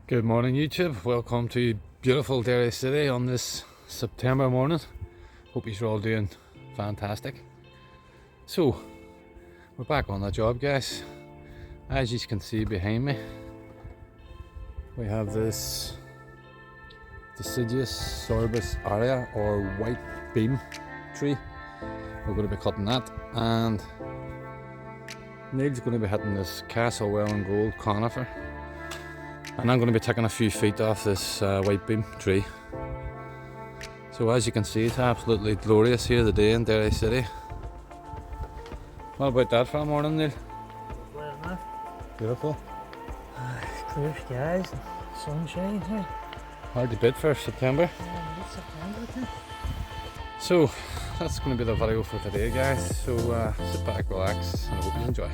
Good morning YouTube, welcome to beautiful Derry City on this September morning. Hope you're all doing fantastic. So, we're back on the job guys. As you can see behind me, we have this deciduous sorbus area or white beam tree. We're going to be cutting that, and Neil's going to be hitting this Castlewell and Gold conifer. And I'm going to be taking a few feet off this white beam tree. So as you can see, it's absolutely glorious here today in Derry City. What about that for a morning, Neil? Well enough. Beautiful. Clear skies, sunshine here. Hard to beat for September. September. So that's going to be the video for today guys. So sit back, relax, and I hope you enjoy.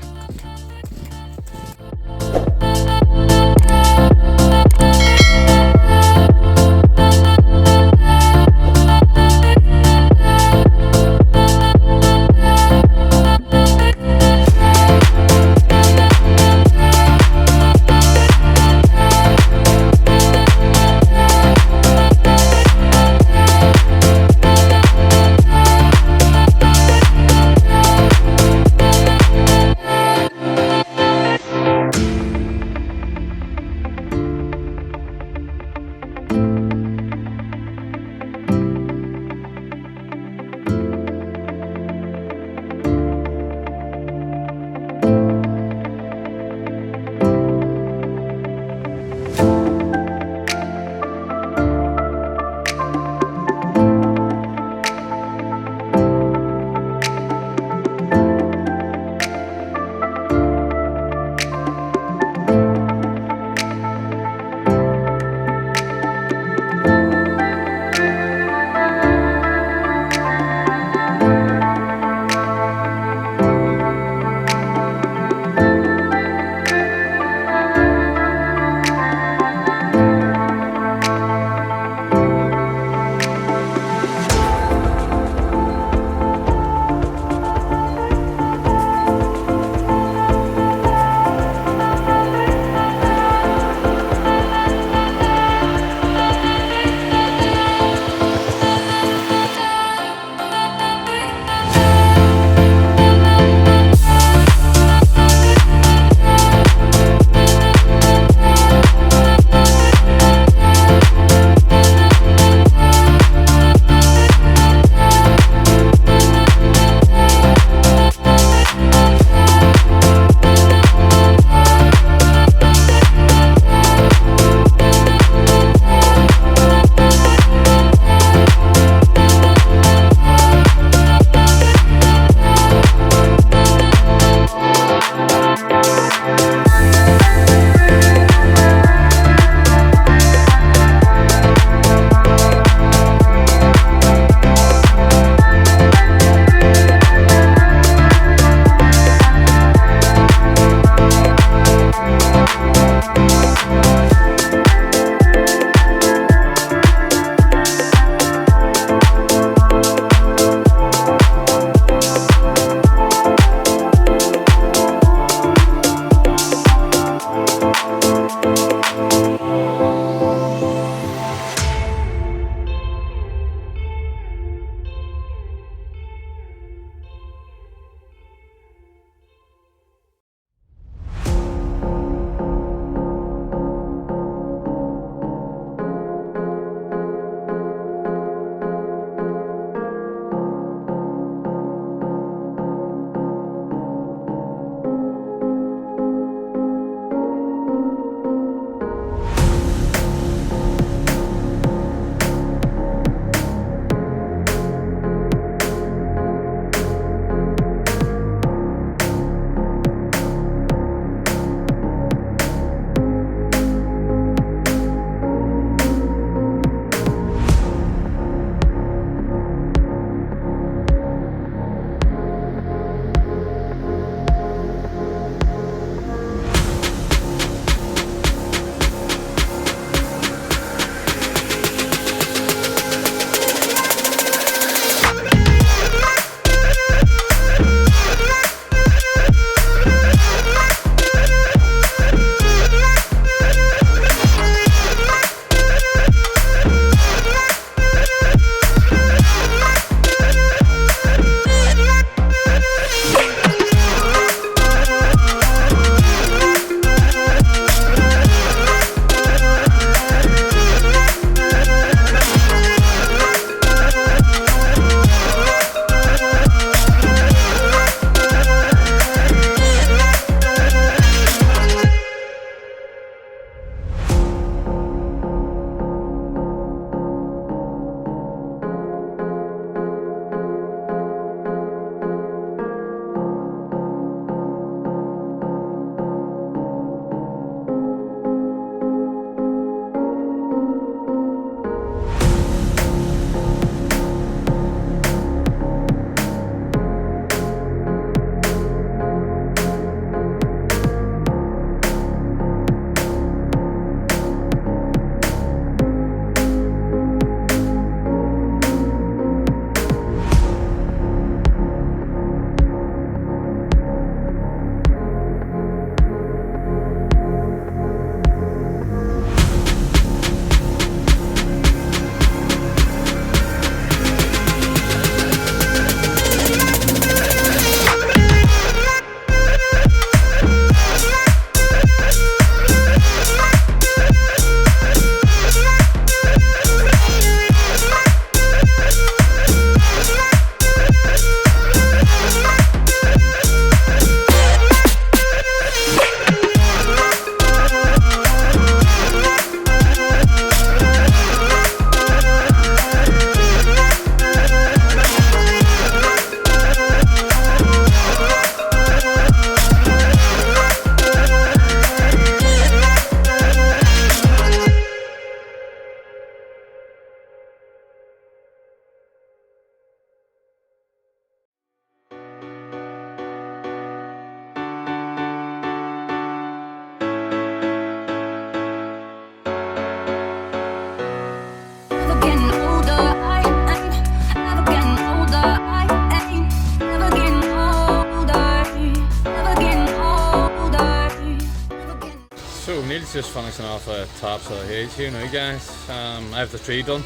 Neil's just finishing off the tops of the hedge here now, guys. I have the tree done,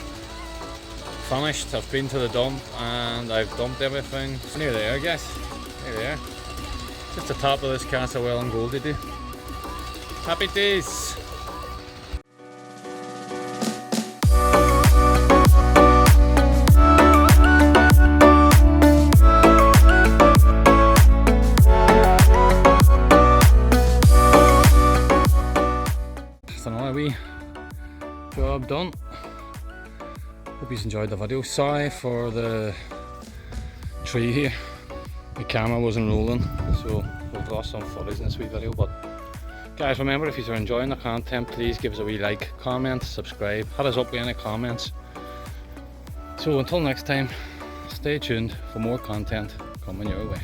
finished. I've been to the dump and I've dumped everything. It's near there, guys. Near there. Just the top of this castle well and gold to do. Happy days! Another wee job done. Hope you enjoyed the video. Sorry for the tree here. The camera wasn't rolling, so we've lost some footage in this wee video. But guys, remember, if you're enjoying the content, please give us a wee like, comment, subscribe, hit us up with any comments. So until next time, stay tuned for more content coming your way.